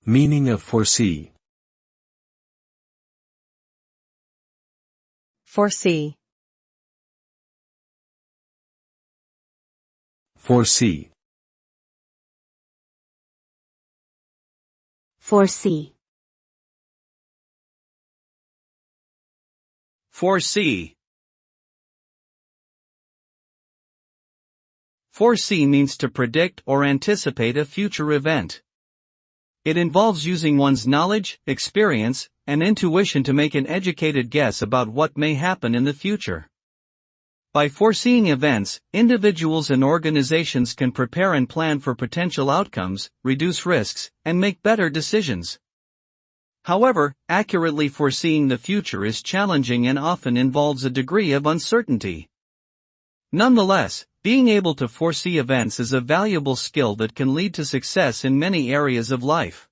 Meaning of foresee. Foresee. Foresee. Foresee. Foresee. Foresee means to predict or anticipate a future event. It involves using one's knowledge, experience, and intuition to make an educated guess about what may happen in the future. By foreseeing events, individuals and organizations can prepare and plan for potential outcomes, reduce risks, and make better decisions. However, accurately foreseeing the future is challenging and often involves a degree of uncertainty. Nonetheless, being able to foresee events is a valuable skill that can lead to success in many areas of life.